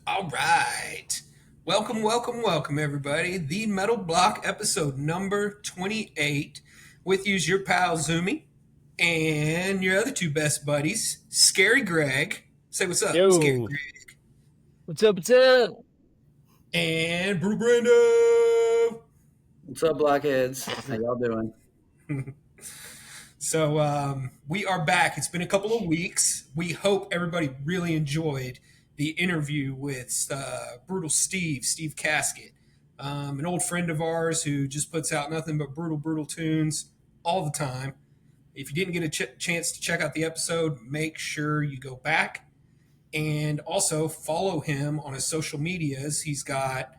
All right. Welcome, welcome, welcome, everybody. The Metal Block episode number 28. With you's your pal Zumi and your other two best buddies, Scary Greg. Say what's up, Scary Yo, Greg. what's up? What's up? And Brew Brando. What's up, blockheads? How y'all doing? So we are back. It's been a couple of weeks. We hope everybody really enjoyed the interview with Steve Casket, an old friend of ours who just puts out nothing but brutal tunes all the time. If you didn't get a chance to check out the episode, make sure you go back and also follow him on his social medias. He's got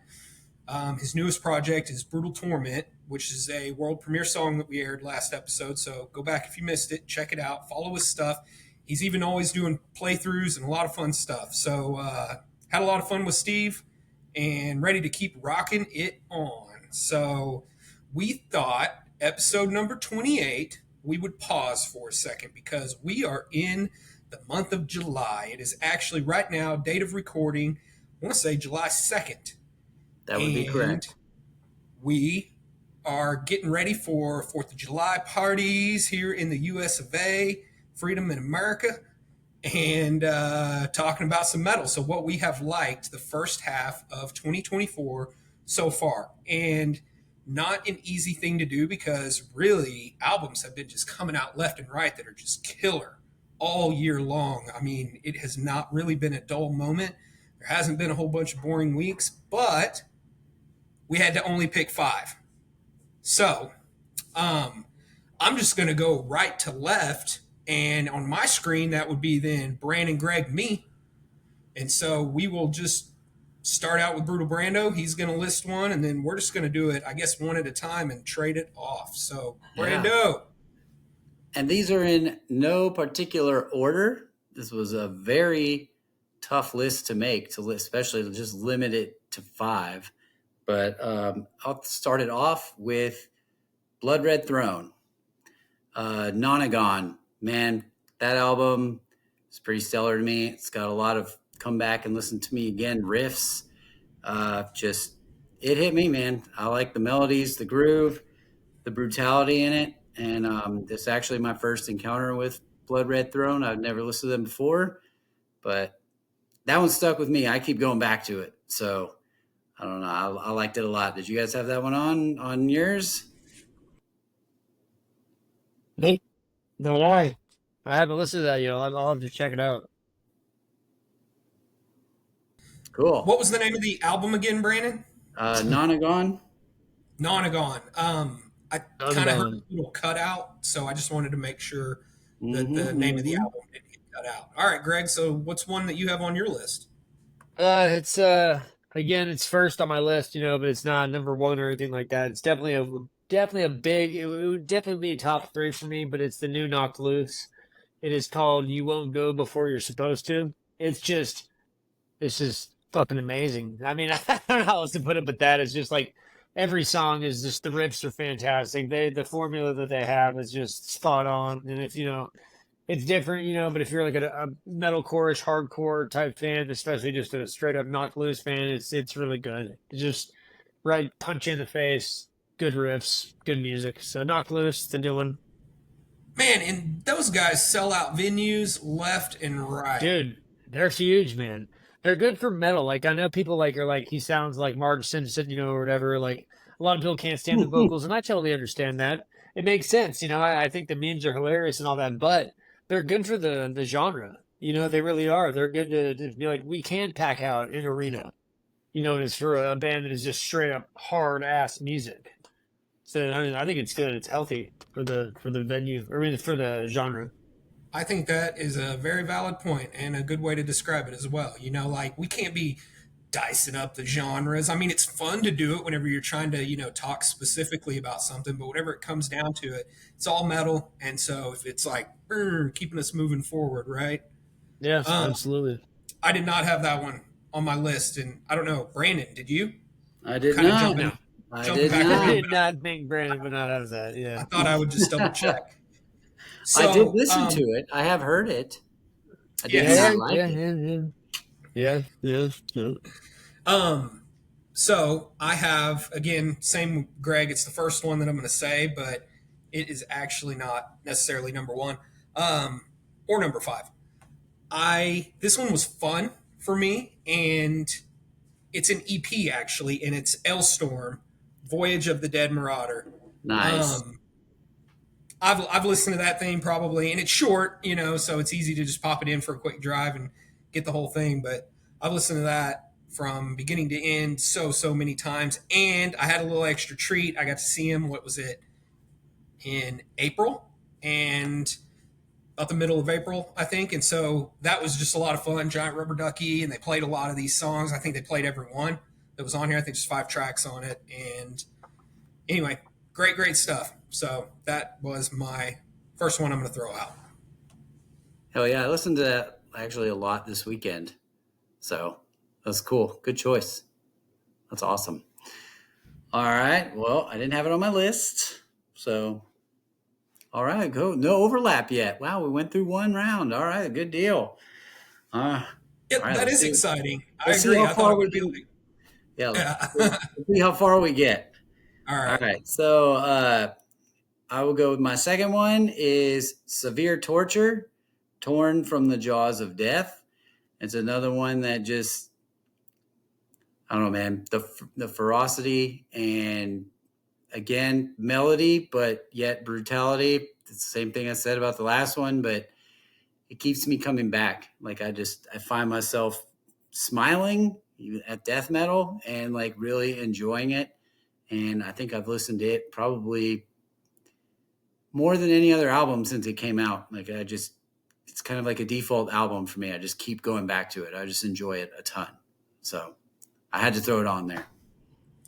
his newest project is Brutal Torment, which is a world premiere song that we aired last episode. So go back if you missed it, check it out, follow his stuff. He's even always doing playthroughs and a lot of fun stuff. So had a lot of fun with Steve and ready to keep rocking it on. So we thought episode number 28, we would pause for a second because we are in the month of July. It is actually right now, date of recording, I want to say July 2nd. That would be correct. We are getting ready for 4th of July parties here in the US of A, Freedom in America, and talking about some metal. So, what we have liked the first half of 2024 so far. And not an easy thing to do because really albums have been just coming out left and right that are just killer all year long. I mean, it has not really been a dull moment. There hasn't been a whole bunch of boring weeks, but we had to only pick 5. So I'm just going to go right to left. And on my screen, that would be then Brandon, Greg, me. And so we will just start out with Brutal Brando. He's going to list one, and then we're just going to do it, I guess, one at a time and trade it off. So, Brando. Yeah. And these are in no particular order. This was a very tough list to make, especially to just limit it to 5. But I'll start it off with Blood Red Throne. Nonagon, man, that album is pretty stellar to me. It's got a lot of come back and listen to me again riffs. It hit me, man. I like the melodies, the groove, the brutality in it. And this is actually my first encounter with Blood Red Throne. I've never listened to them before, but that one stuck with me. I keep going back to it. So I don't know. I liked it a lot. Did you guys have that one on yours? Nope. No lie. I haven't listened to that yet. I'll have to check it out. Cool. What was the name of the album again, Brandon? Nonagon. Nonagon. I kind of heard a little cutout, so I just wanted to make sure that the name of the album didn't get cut out. All right, Greg, so what's one that you have on your list? It's again, it's first on my list, but it's not number one or anything like that. It's definitely a big. It would definitely be top 3 for me, but it's the new Knocked Loose. It is called "You Won't Go Before You're Supposed to." It's just fucking amazing. I mean, I don't know how else to put it, but that is just like every song is just the riffs are fantastic. The formula that they have is just spot on, and if it's different, but if you're like a metalcore-ish, hardcore type fan, especially just a straight up Knocked Loose fan, it's really good. It's just right punch you in the face, good riffs, good music. So Knocked Loose, the new one. Man, and those guys sell out venues left and right. Dude, they're huge, man. They're good for metal. Like I know people are like he sounds like Martin Simpson, or whatever. Like a lot of people can't stand the vocals, and I totally understand that. It makes sense, I think the memes are hilarious and all that, but they're good for the genre. They really are. They're good to be like, we can pack out an arena. And it's for a band that is just straight up hard ass music. So I mean, I think it's good. It's healthy for the venue, or I mean, for the genre. I think that is a very valid point and a good way to describe it as well. Like we can't be dicing up the genres. I mean, it's fun to do it whenever you're trying to, talk specifically about something, but whenever it comes down to it, it's all metal. And so if it's like keeping us moving forward, right? Yes, absolutely. I did not have that one on my list. And I don't know, Brandon, did you? I did not. I did not think Brandon would not have that. Yeah. I thought I would just double check. So, I did listen to it. I have heard it. I did not like it. Yeah, yeah, yeah. Um, so I have, again, same Greg. It's the first one that I'm going to say, but it is actually not necessarily number one, or number five. This one was fun for me, and it's an EP actually, and it's Elstorm, Voyage of the Dead Marauder. Nice. Um, I've listened to that thing probably, and it's short, so it's easy to just pop it in for a quick drive and get the whole thing. But I've listened to that from beginning to end so many times, and I had a little extra treat. I got to see him. What was it, in April, and about the middle of April, I think. And so that was just a lot of fun. Giant Rubber Ducky, and they played a lot of these songs. I think they played every one that was on here. I think there's 5 tracks on it, and anyway, great stuff. So that was my first one I'm going to throw out. Hell yeah, I listened to that actually a lot this weekend. So that's cool. Good choice. That's awesome. All right. Well, I didn't have it on my list. So, all right, go. No overlap yet. Wow, we went through one round. All right, good deal. All Yeah, right, that is exciting. I let's see agree. how I thought far it we would be can. like, Yeah, yeah. let's see how far we get. All All right. right. So, I will go with my second one is Severe Torture, Torn from the Jaws of Death. It's another one that just, I don't know, man, the ferocity and again, melody, but yet brutality. It's the same thing I said about the last one, but it keeps me coming back. Like I find myself smiling even at death metal and like really enjoying it. And I think I've listened to it probably more than any other album since it came out. Like it's kind of like a default album for me. I just keep going back to it. I just enjoy it a ton. So I had to throw it on there.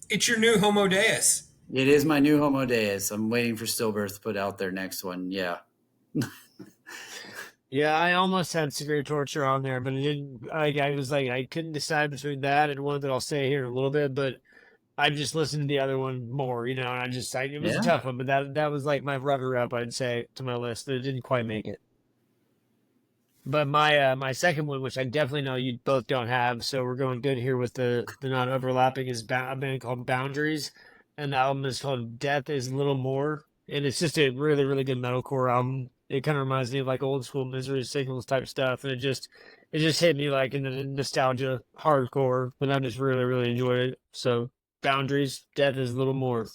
It's your new Homo Deus. It is my new Homo Deus. I'm waiting for Stillbirth to put out their next one. Yeah. Yeah, I almost had Severe Torture on there, but I didn't. I was like, I couldn't decide between that and one that I'll say here in a little bit. But I just listened to the other one more, and it was a Yeah. tough one. But that was like my runner-up, I'd say, to my list. It didn't quite make it. But my second one, which I definitely know you both don't have, so we're going good here with the not overlapping, is a band called Boundaries, and the album is called Death Is Little More, and it's just a really good metalcore album. It kind of reminds me of like old school Misery Signals type stuff, and it just hit me like in the nostalgia hardcore, but I just really enjoyed it. So Boundaries, Death Is Little More,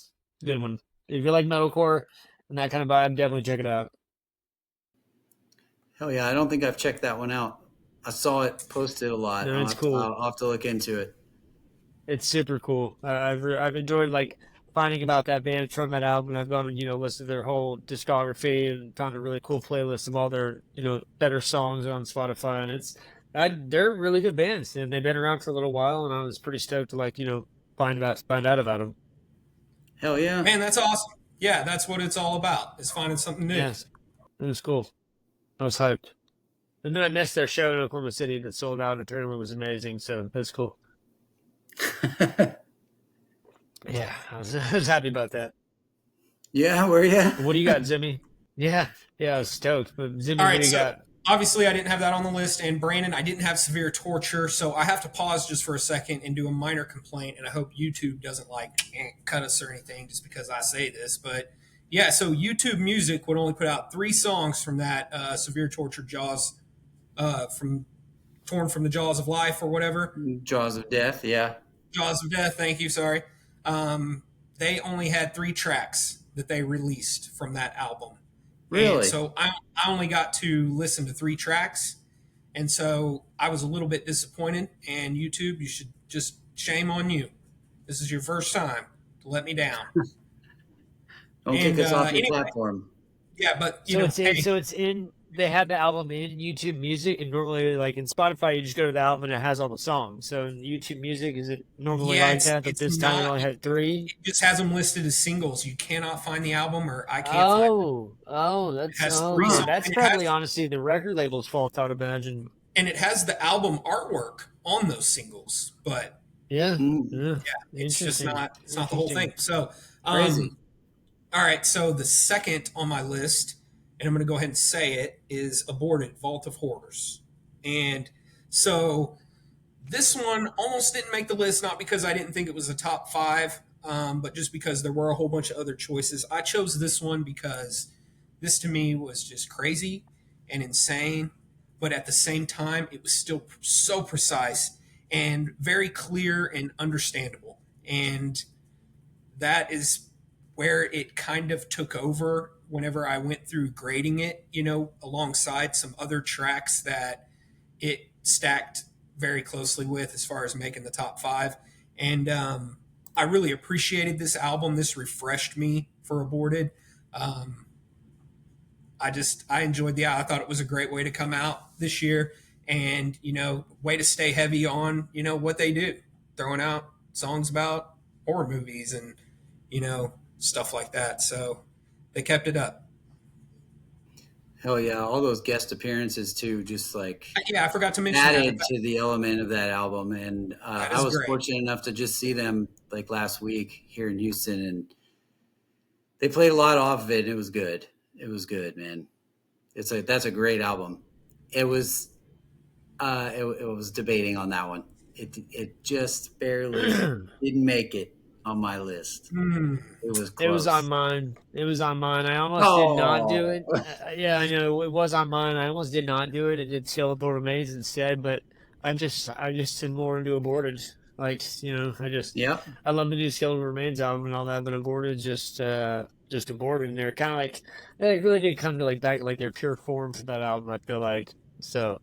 good one. If you like metalcore and that kind of vibe, definitely check it out. Hell yeah. I don't think I've checked that one out. I saw it posted a lot. No, it's cool. I'll have to look into it. It's super cool. I've enjoyed like finding about that band from that album. I've gone and listened to their whole discography and found a really cool playlist of all their better songs on Spotify. And they're really good bands, and they've been around for a little while. And I was pretty stoked to like find out about them. Hell yeah. Man, that's awesome. Yeah, that's what it's all about, is finding something new. Yes, it was cool. I was hyped. And then I missed their show in Oklahoma City that sold out. And the tournament was amazing, so that's cool. Yeah, I was, I was happy about that. Yeah, where you? What do you got, Zimmy? Yeah, I was stoked. But Zimmy, All what right, do you so got? obviously I didn't have that on the list, and Brandon, I didn't have Severe Torture, so I have to pause just for a second and do a minor complaint, and I hope YouTube doesn't like cut us or anything just because I say this, but yeah, so YouTube Music would only put out 3 songs from that Severe Torture Jaws, from Torn from the Jaws of Life or whatever. Jaws of Death. Yeah. Jaws of Death, thank you, sorry. They only had 3 tracks that they released from that album. And Really? so I only got to listen to 3 tracks. And so I was a little bit disappointed. And YouTube, you should just, shame on you. This is your first time to let me down. Don't And kick us off your anyway, platform. yeah, but So it's in. So it's in. They had the album in YouTube Music, and normally, like in Spotify, you just go to the album and it has all the songs. So in YouTube Music, is it normally yeah, like that? But it's this time it not. only had 3. It just has them listed as singles. You cannot find the album, or I can't find it. It has three Okay. songs, That's probably honestly the record label's fault, I'd imagine. and it has the album artwork on those singles, but Yeah. Mm, Yeah. it's just Interesting. not the whole thing. So, crazy. all right. So the second on my list, and I'm going to go ahead and say it, is Aborted, Vault of Horrors. And so This one almost didn't make the list, not because I didn't think it was a top five, but just because there were a whole bunch of other choices. I chose this one because this to me was just crazy and insane, but at the same time, it was still so precise and very clear and understandable. And that is where it kind of took over whenever I went through grading it, alongside some other tracks that it stacked very closely with as far as making the top five. And I really appreciated this album. This refreshed me for Aborted. Um, I enjoyed I thought it was a great way to come out this year, and way to stay heavy on what they do, throwing out songs about horror movies and stuff like that. So they kept it up. Hell yeah, all those guest appearances too, just like Yeah, I forgot to mention added that. to the element of that album. And That I is was great. fortunate enough to just see them like last week here in Houston, and they played a lot off of it. And it was good. It was good, man. That's a great album. It was it was debating on that one. It just barely didn't make it on my list. Mm. It was It was on close. mine. It was on mine. I almost did not do Oh, it. Yeah, I know it was on mine. I almost did not do it. I did Skeletal Remains instead, but I just did more into Aborted. Like, yep. I love the new Skeletal Remains album and all that, but Aborted just Aborted. And they're kind of like, they really did come to like back like their pure form for that album. I feel like so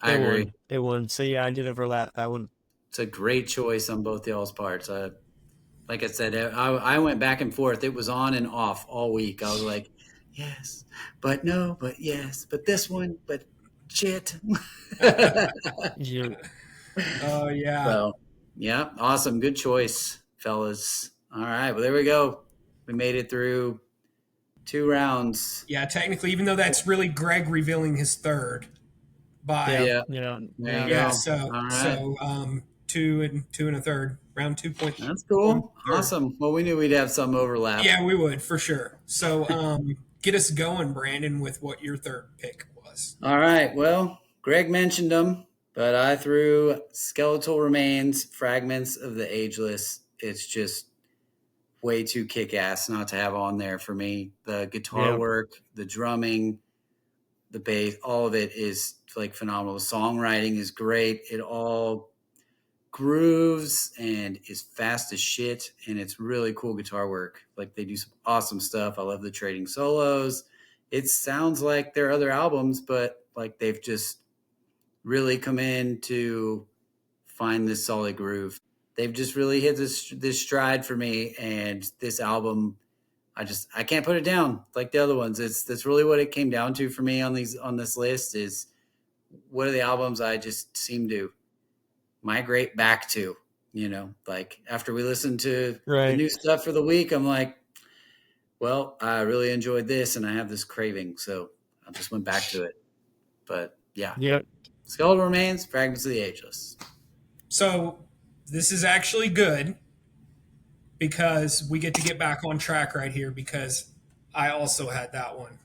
I agree. They won. So yeah, I did overlap that one. It's a great choice on both y'all's parts. Like I said, I went back and forth. It was on and off all week. I was like, yes, but no, but yes, but this one, but shit. Yeah. Oh yeah. So, yeah, awesome. Good choice, fellas. All right. Well, there we go. We made it through 2 rounds. Yeah, technically, even though that's really Greg revealing his third by Yeah. Yeah, There you yeah. yeah, go. so All right. so two and a third, round 2.1 That's cool. third. Awesome. Well, we knew we'd have some overlap. Yeah, we would for sure. So get us going, Brandon, with what your third pick was. All right. Well, Greg mentioned them, but I threw Skeletal Remains, Fragments of the Ageless. It's just way too kick ass not to have on there for me. The guitar Yeah. work, the drumming, the bass, all of it is like phenomenal. The songwriting is great. It all grooves and is fast as shit. And it's really cool guitar work. Like they do some awesome stuff. I love the trading solos. It sounds like their other albums, but like they've just really come in to find this solid groove. They've just really hit this stride for me, and this album, I can't put it down like the other ones. That's really what it came down to for me on this list is what are the albums I just seem to migrate back to. Like after we listen to the Right. new stuff for the week, I'm like, well, I really enjoyed this, and I have this craving, so I just went back to it. But yeah, Yep. Skeletal Remains, Fragments of the Ageless. So this is actually good because we get back on track right here because I also had that one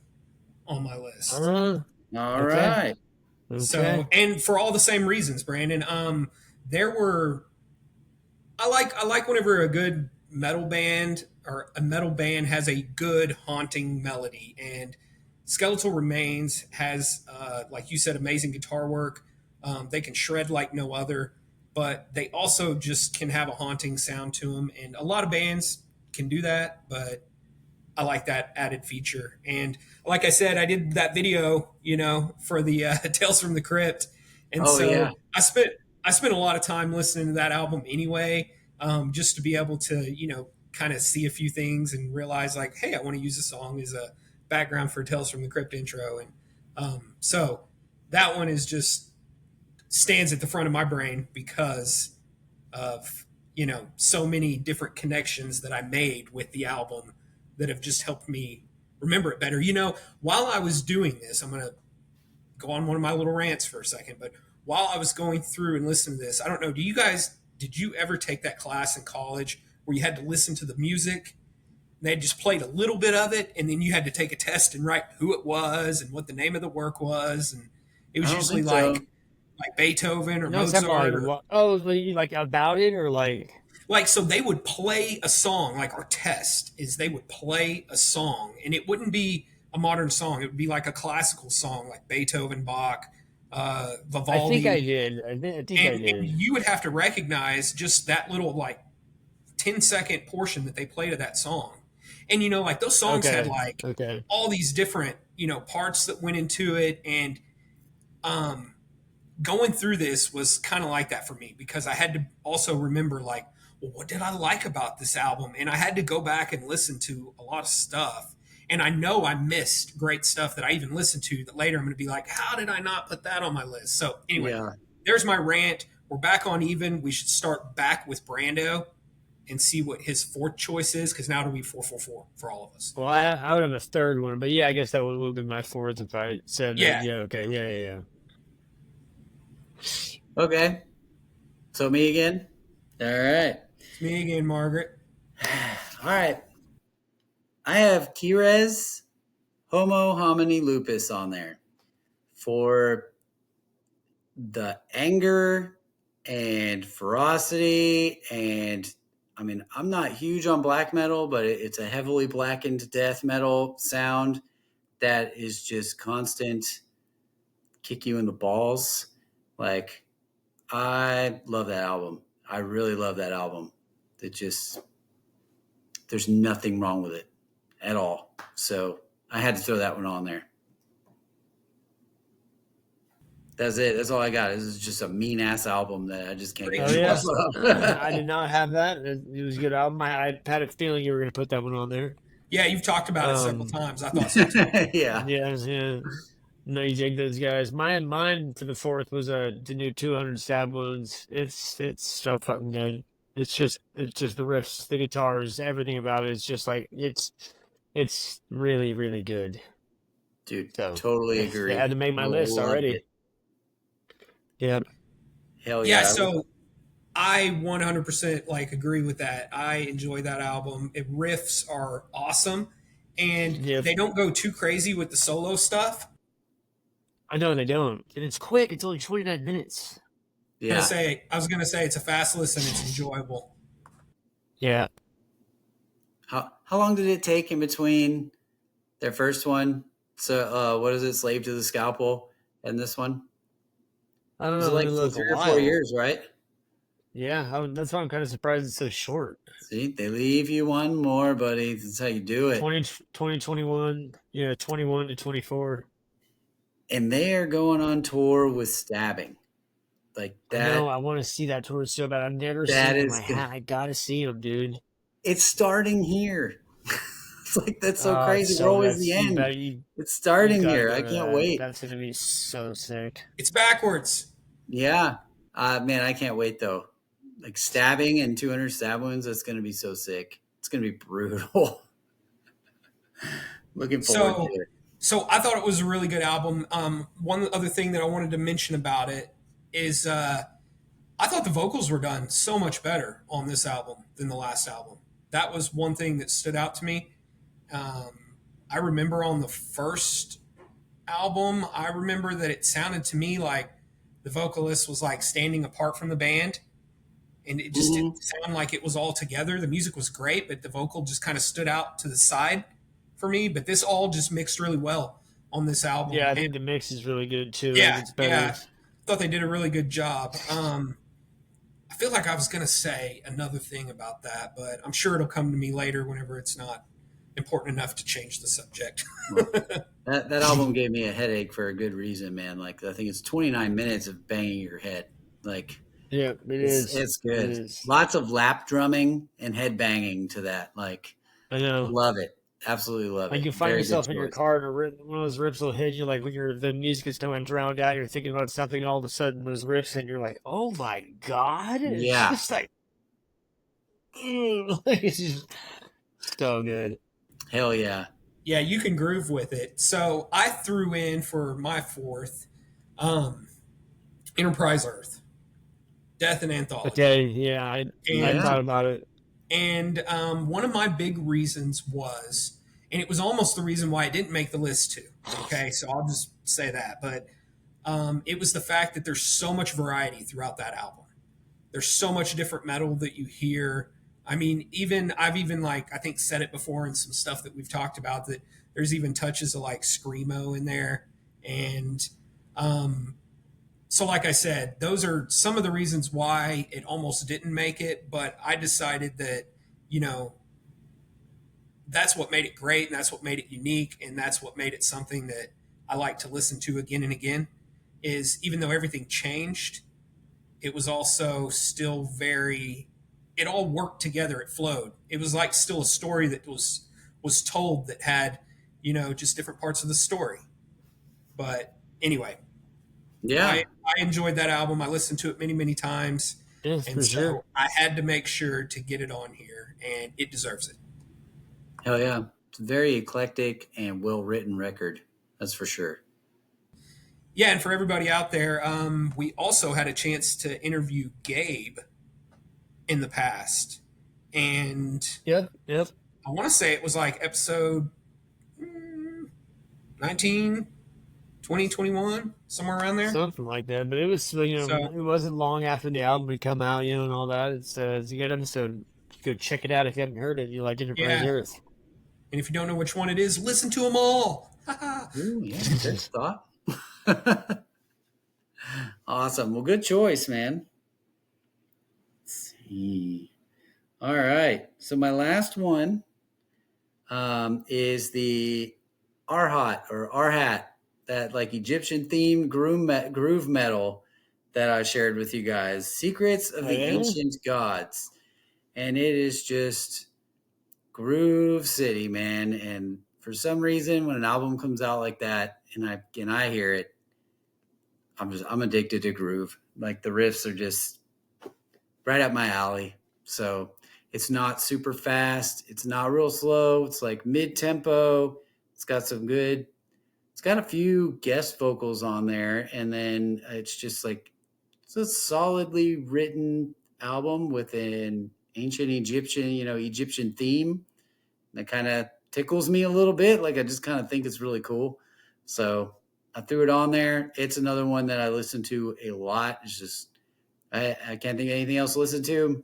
on my list. All Okay. right. So, Okay. and for all the same reasons, Brandon. There were I like whenever a good metal band or a metal band has a good haunting melody, and Skeletal Remains has, like you said, amazing guitar work. They can shred like no other, but they also just can have a haunting sound to them, and a lot of bands can do that, but I like that added feature. And like I said, I did that video, for the Tales from the Crypt, and Oh yeah. so I spent a lot of time listening to that album anyway, just to be able to kind of see a few things and realize like, hey, I want to use a song as a background for Tales from the Crypt intro, and so that one is just stands at the front of my brain because of so many different connections that I made with the album that have just helped me remember it better. While I was doing this, I'm gonna go on one of my little rants for a second, but while I was going through and listening to this, I don't know, did you ever take that class in college where you had to listen to the music? They just played a little bit of it, and then you had to take a test and write who it was and what the name of the work was, and it I was don't usually think like so. like Beethoven or No, it's about like Mozart, or like about it or like like, so they would play a song. Like, our test is they would play a song, and it wouldn't be a modern song. It would be like a classical song, like Beethoven, Bach, I think I Vivaldi, did. I think I and did. you would have to recognize just that little like 10-second portion that they played of that song. And like those songs had Okay. like Okay. all these different parts that went into it, and um going through this was kind of like that for me, because I had to also remember, like, well, what did I like about this album? And I had to go back and listen to a lot of stuff. And I know I missed great stuff that I even listened to that later I'm going to be like, how did I not put that on my list? So anyway, Yeah. there's my rant. We're back on even. We should start back with Brando and see what his fourth choice is, because now it'll be 444 for all of us. Well, I would have a third one, but yeah, I guess that would have been my fourth if I said that. Yeah, Yeah. Okay. Yeah. Okay. So me again? All right. it's me again, Margaret. All right. I have Kirez Homo homini lupus on there for the anger and ferocity. And I mean, I'm not huge on black metal, but it's a heavily blackened death metal sound that is just constant kick you in the balls. Like, I love that album. I really love that album. It just, there's nothing wrong with it at all. So I had to throw that one on there. That's it. That's all I got. This is just a mean ass album that I just can't get Oh yeah. enough I did not have that. It was a good album. I had a feeling you were going to put that one on there. Yeah, you've talked about it several Um, times. I thought so too. of. Yeah. Yeah. No, you dig those guys. Mine for the fourth was the new 200 Stab Wounds. It's so fucking good. It's just the riffs, the guitars, everything about it is just like it's really really good. Dude, So totally they agree. had to make my list Loved already. it. Yeah. Hell Yeah, yeah. so I 100% like agree with that. I enjoy that album. It riffs are awesome, and Yeah. they don't go too crazy with the solo stuff. I know they don't, and it's quick. It's only 29 minutes. Yeah. I was gonna say it's a fast listen. It's enjoyable. Yeah. How long did it take in between their first one? So what is it, Slave to the Scalpel, and this one? I don't Was know. it like It for was a 3 or 4 while. years, right? Yeah. That's why I'm kind of surprised it's so short. See, they leave you one more, buddy. That's how you do it. 2021. Yeah. 21 to 24. And they are going on tour with Stabbing. Like I that. know. I want to see that tour so bad. I've never That seen him. is good. I gotta see him, dude. It's starting here. It's like, that's so It's crazy. We're so always the end. It's starting gotta here. go I to can't that. wait. That's gonna be so sick. It's backwards. Yeah. Man, I can't wait though. Like Stabbing and 200 Stab Wounds, that's going to be so sick. It's going to be brutal. Looking forward So, to it. so I thought it was a really good album. One other thing that I wanted to mention about it is I thought the vocals were done so much better on this album than the last album. That was one thing that stood out to me. I remember on the first album, I remember that it sounded to me like the vocalist was like standing apart from the band, and it just didn't sound like it was all together. The music was great, but the vocal just kind of stood out to the side for me. But this all just mixed really well on this album. Yeah, I And think the mix is really good too. yeah, It's better. yeah, thought they did a really good job. I feel like I was going to say another thing about that, but I'm sure it'll come to me later whenever it's not important enough to change the subject. Well, that album gave me a headache for a good reason, man. Like, I think it's 29 minutes of banging your head. Like, Yeah, it's good. It is. Lots of lap drumming and head banging to that. Like, I know. love it. Absolutely love Like it. you find Very yourself good in your choice. car and one of those riffs will hit you, like when the music is going drowned out, you're thinking about something, and all of a sudden those riffs, and you're like, "Oh my god!" And Yeah. it's just like, it's just so good. Hell yeah. Yeah, you can groove with it. So I threw in for my fourth Enterprise Earth, Death and Anthology. Okay, yeah, I And thought about it. And one of my big reasons was, and it was almost the reason why it didn't make the list too. Okay, so I'll just say that. But It was the fact that there's so much variety throughout that album. There's so much different metal that you hear. I mean, even I've even like I think said it before in some stuff that we've talked about that there's even touches of like screamo in there, and so like I said, those are some of the reasons why it almost didn't make it. But I decided that you know that's what made it great, and that's what made it unique, and that's what made it something that I like to listen to again and again. Is even though everything changed, it was also still very it all worked together, it flowed. It was like still a story that was told that had just different parts of the story. But anyway, Yeah. I enjoyed that album. I listened to it many times, Yes, and for sure. so I had to make sure to get it on here, and it deserves it. Hell yeah. It's a very eclectic and well written record. That's for sure. Yeah, and for everybody out there, we also had a chance to interview Gabe in the past, and Yep, yep. I want to say it was like episode 19, 20, 21, somewhere around there. Something like that. But it was, So, it wasn't long after the album had come out, and all that. It's a good episode. Go check it out if you haven't heard it. You like Enterprise yeah. Earth. And if you don't know which one it is, listen to them all. Ooh, yeah. Good thought. Awesome. Well, good choice, man. Let's see. All right. So my last one is the Arhat or Arhat, that like Egyptian themed groove metal that I shared with you guys. Secrets of Oh, the yeah? Ancient Gods. And it is just Groove City, man. And for some reason, when an album comes out like that and I hear it, I'm addicted to groove. Like the riffs are just right up my alley. So it's not super fast. It's not real slow. It's like mid tempo. It's got some good. It's got a few guest vocals on there, and then it's just like it's a solidly written album with an ancient Egyptian, Egyptian theme that kind of tickles me a little bit. Like I just kind of think it's really cool. So I threw it on there. It's another one that I listen to a lot. It's just I can't think of anything else to listen to.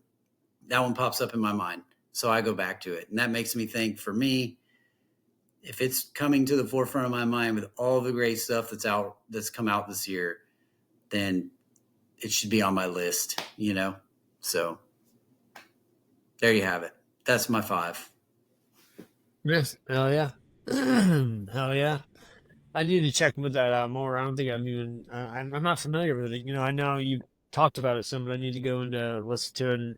That one pops up in my mind. So I go back to it. And that makes me think, for me, if it's coming to the forefront of my mind with all the great stuff that's come out this year, then it should be on my list. So there you have it. That's my 5. Yes. Hell yeah. Hell yeah. I need to check with that out more. I don't think I've even. I'm not familiar with it. I know you talked about it some, but I need to go and listen to it. And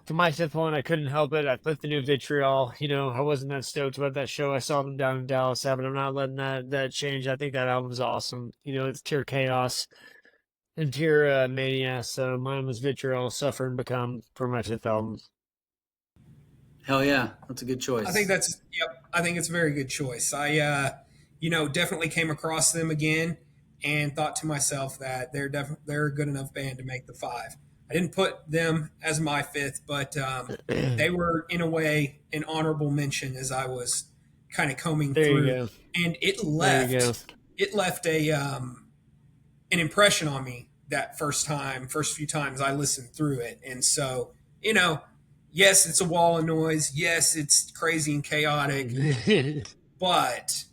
for my 5th one, I couldn't help it. I put the new Vitriol. I wasn't that stoked about that show. I saw them down in Dallas, but I'm not letting that change. I think that album's awesome. It's pure chaos and pure mania. So mine was Vitriol, Suffer and Become for my 5th album. Hell yeah. That's a good I think choice. that's yep. I think it's a very good choice. I definitely came across them again and thought to myself that they're a good enough band to make the 5. I didn't put them as my 5th, but they were in a way an honorable mention as I was kind of combing There you through, go. and it There you go. left a an impression on me that first few times I listened through it. And so, yes, it's a wall of noise. Yes, it's crazy and chaotic. But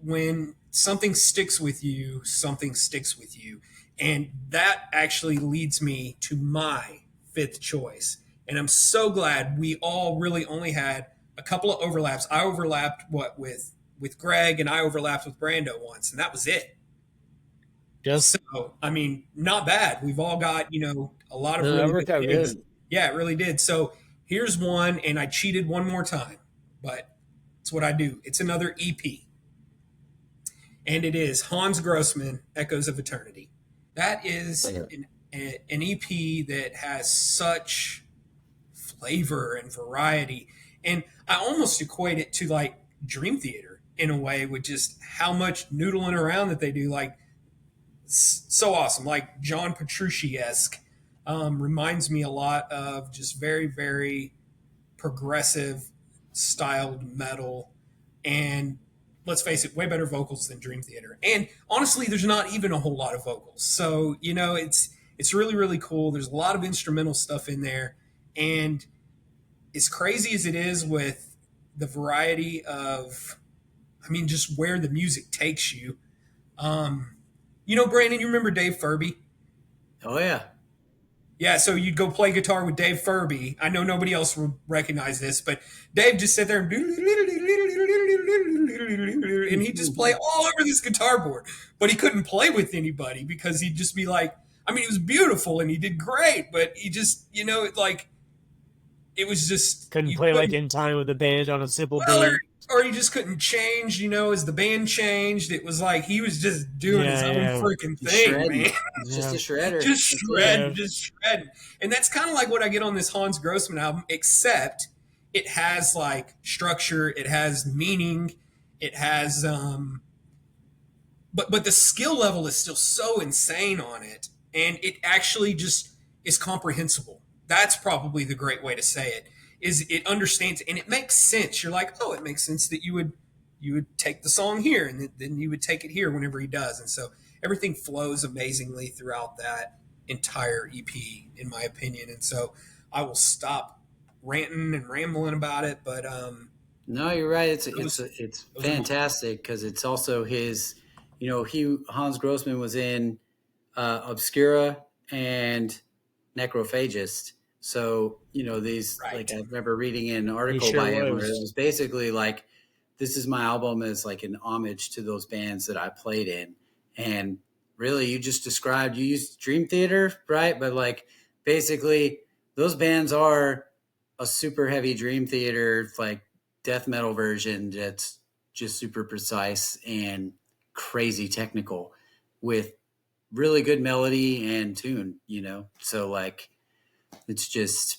when something sticks with you, something sticks with you. And that actually leads me to my 5th choice. And I'm so glad we all really only had a couple of overlaps. I overlapped with Greg, and I overlapped with Brando once, and that was it. Just So, I mean, not bad. We've all got, a lot of no, that really good worked out picks. good. Yeah, it really did. So here's one, and I cheated one more time, but it's what I do. It's another EP, and it is Hans Grossman, Echoes of Eternity. That is an EP that has such flavor and variety. And I almost equate it to like Dream Theater in a way, with just how much noodling around that they do. Like, so awesome, like John Petrucci-esque. Reminds me a lot of just very, very progressive styled metal. And let's face it, way better vocals than Dream Theater. And honestly, there's not even a whole lot of vocals. So, it's really, really cool. There's a lot of instrumental stuff in there. And as crazy as it is with the variety of, just where the music takes you. Brandon, you remember Dave Furby? Oh yeah. Yeah, so you'd go play guitar with Dave Furby. I know nobody else will recognize this, but Dave just sit there and he'd just play all over this guitar board. But he couldn't play with anybody because he'd just be like, it was beautiful and he did great, but he just, it was just Couldn't you play like couldn't, in time with the band on a simple well, beat. or he just couldn't change, as the band changed. It was like he was just doing his own freaking thing, shredding. man. It's just a shredder. Just shredding. And that's kind of like what I get on this Hans Grossman album, except it has like structure, it has meaning, it has but the skill level is still so insane on it, and it actually just is comprehensible. That's probably the great way to say it. Is it understands and it makes sense. You're like, oh, it makes sense that you would take the song here and then you would take it here whenever he does. And so everything flows amazingly throughout that entire EP, in my opinion. And so I will stop ranting and rambling about it, but No, you're right. It's fantastic because it's also his. Hans Grossman was in Obscura and Necrophagist. So these Right. like I remember reading an article sure by him was. where it was basically like, this is my album as like an homage to those bands that I played in. And really, you just described, you used Dream Theater, right? But like basically those bands are a super heavy Dream Theater, like death metal version that's just super precise and crazy technical with really good melody and tune, So like, it's just,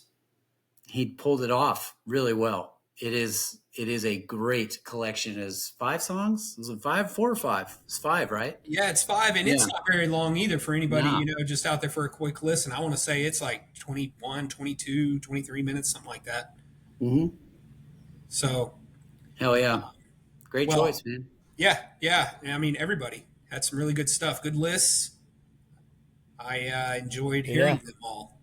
he pulled it off really well. It is a great collection. Is 5 songs? Was it 5, 4 or 5? It's 5, right? yeah, it's 5, and it's Yeah. not very long either for anybody, No. just out there for a quick listen. I want to say it's like 21, 22, 23 minutes, something like that. Mm-hmm. So, Hell yeah. Great well, choice, man. yeah. Everybody had some really good stuff, good lists. I enjoyed hearing them all.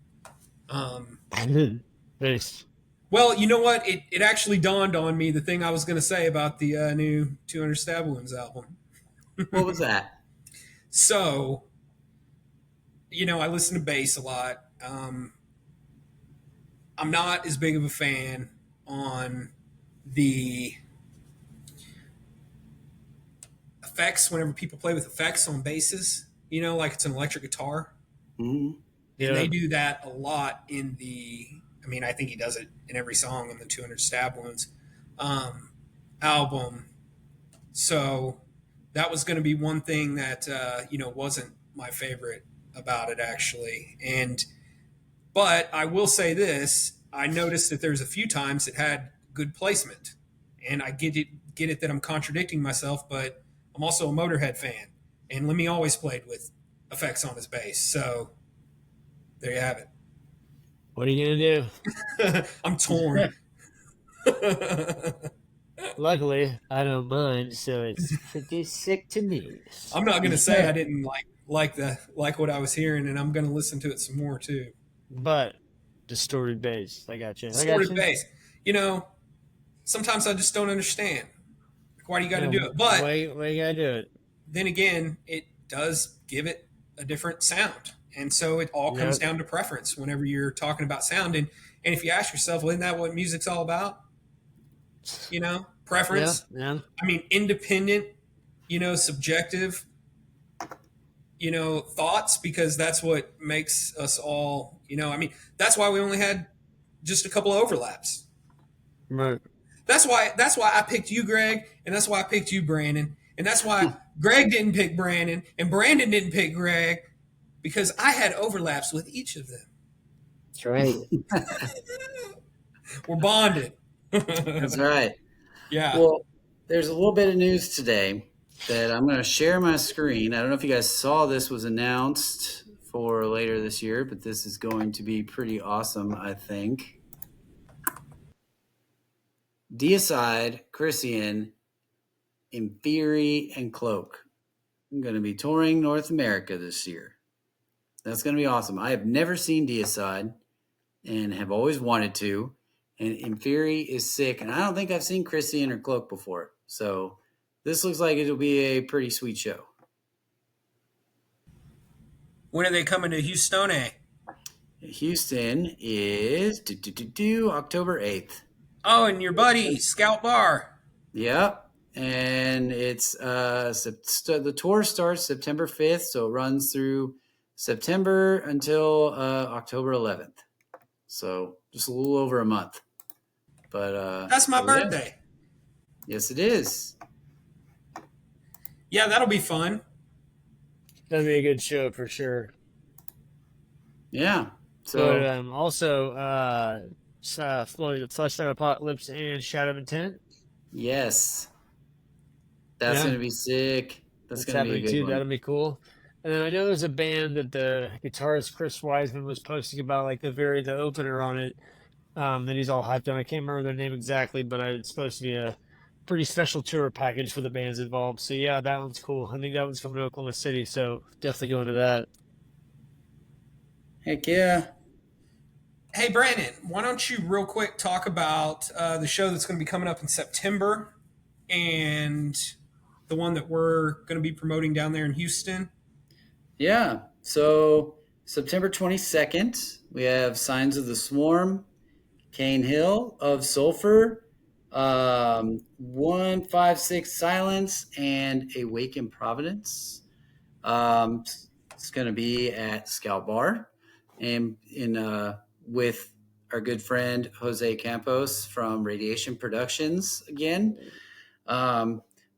Nice. Well, you know what? It actually dawned on me the thing I was going to say about the new 200 Stab Wounds album. What was that? So, I listen to bass a lot. I'm not as big of a fan on the effects whenever people play with effects on basses, like it's an electric guitar. Mm-hmm. And they do that a lot in I think he does it in every song on the 200 Stab Wounds album. So that was going to be one thing that, wasn't my favorite about it, actually. But I will say this, I noticed that there's a few times it had good placement. And I get it that I'm contradicting myself, but I'm also a Motorhead fan. And Lemmy always played with effects on his bass. So there you have it. What are you gonna do? I'm torn. Luckily, I don't mind, so it's pretty sick to me. I'm not going to say I didn't like what I was hearing, and I'm going to listen to it some more too. But distorted bass, I got you. Distorted bass. Sometimes I just don't understand. Why do you got to do it? But why you gotta do it? then again, it does give it a different sound. And so it all comes down to preference whenever you're talking about sound. And if you ask yourself, well, isn't that what music's all about? Preference. Yeah. Independent, subjective, thoughts, because that's what makes us all, that's why we only had just a couple of overlaps. Right. That's why I picked you, Greg, and that's why I picked you, Brandon. And that's why Greg didn't pick Brandon and Brandon didn't pick Greg, because I had overlaps with each of them. That's right. We're bonded. That's right. Yeah. Well, there's a little bit of news today that I'm going to share my screen. I don't know if you guys saw this was announced for later this year, but this is going to be pretty awesome, I think. Deicide, Christian, In Theory, and Cloak. I'm going to be touring North America this year. That's going to be awesome. I have never seen Deicide and have always wanted to. And Inferi is sick. And I don't think I've seen Christian or Cloak before. So this looks like it'll be a pretty sweet show. When are they coming to Houston? Houston is October 8th. Oh, and your buddy, Scout Bar. Yep. And it's the tour starts September 5th, so it runs through September until October 11th. So just a little over a month. But That's my birthday. Yes, it is. Yeah, that'll be fun. That'll be a good show for sure. Yeah. But So also, Fleshlight Apocalypse and Shadow of Intent. yes, that's Yeah. gonna be sick. That's gonna be a happening good too. one. That'll be cool. And then I know there's a band that the guitarist Chris Wiseman was posting about, like the opener on it. That he's all hyped on. I can't remember their name exactly, but it's supposed to be a pretty special tour package for the bands involved. So yeah, that one's cool. I think that one's from Oklahoma City, so definitely going to that. Heck yeah. Hey, Brandon, why don't you real quick talk about the show that's going to be coming up in September and the one that we're going to be promoting down there in Houston? Yeah. So September 22nd, we have Signs of the Swarm, Cane Hill of Sulfur, 156 Silence, and Awaken Providence. It's going to be at Scout Bar, and with our good friend Jose Campos from Radiation Productions again.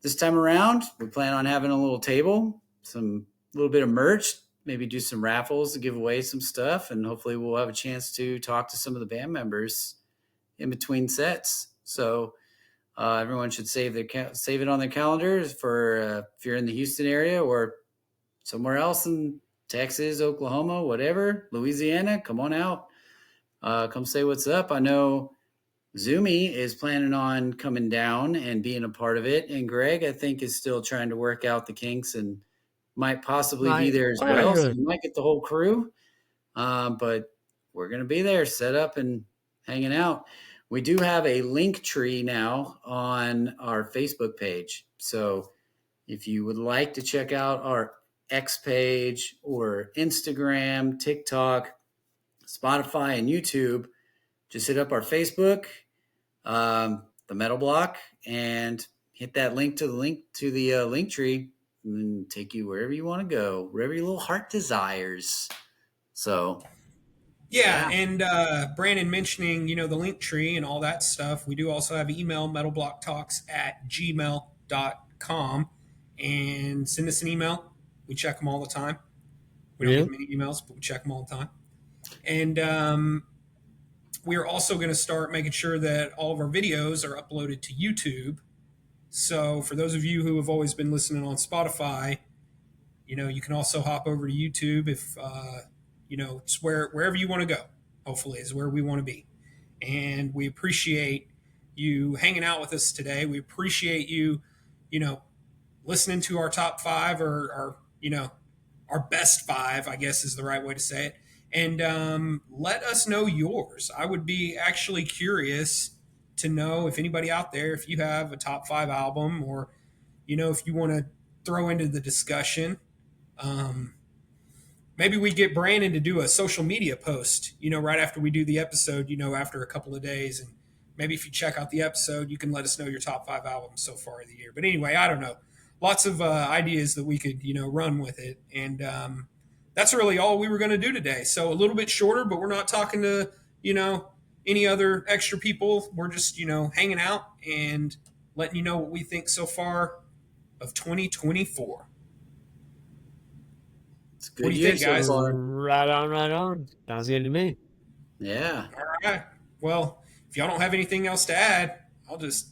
This time around, we plan on having a little table, some little bit of merch, maybe do some raffles to give away some stuff, and hopefully we'll have a chance to talk to some of the band members in between sets. So everyone should save it on their calendars for if you're in the Houston area or somewhere else in Texas, Oklahoma, whatever, Louisiana. Come on out, come say what's up. I know Zumi is planning on coming down and being a part of it, and Greg, I think, is still trying to work out the kinks and might possibly be there as well. So you might get the whole crew, but we're going to be there set up and hanging out. We do have a link tree now on our Facebook page. So if you would like to check out our X page or Instagram, TikTok, Spotify, and YouTube, just hit up our Facebook, the Metal Block, and hit that link to the link tree, and take you wherever you want to go, wherever your little heart desires. So Yeah, and Brandon mentioning, the link tree and all that stuff. We do also have email, metalblocktalks@gmail.com, and send us an email. We check them all the time. We don't get many emails, but we check them all the time. And we're also going to start making sure that all of our videos are uploaded to YouTube. So for those of you who have always been listening on Spotify, you can also hop over to YouTube if just wherever you want to go. Hopefully, is where we want to be. And we appreciate you hanging out with us today. We appreciate you, listening to our top five or our best five, I guess is the right way to say it. And let us know yours. I would be actually curious to know if anybody out there, if you have a top five album or, if you want to throw into the discussion. Maybe we get Brandon to do a social media post, right after we do the episode, after a couple of days. And maybe if you check out the episode, you can let us know your top five albums so far of the year. But anyway, I don't know. Lots of ideas that we could, run with it. And that's really all we were going to do today. So a little bit shorter, but we're not talking to, any other extra people. We're just, hanging out and letting you know what we think so far of 2024. it's good. What do you think, guys? Right on. Sounds good to me. Yeah. All right. Well, if y'all don't have anything else to add, I'll just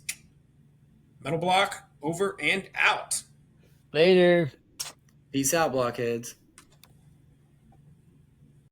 Metal Block over and out. Later. Peace out, blockheads.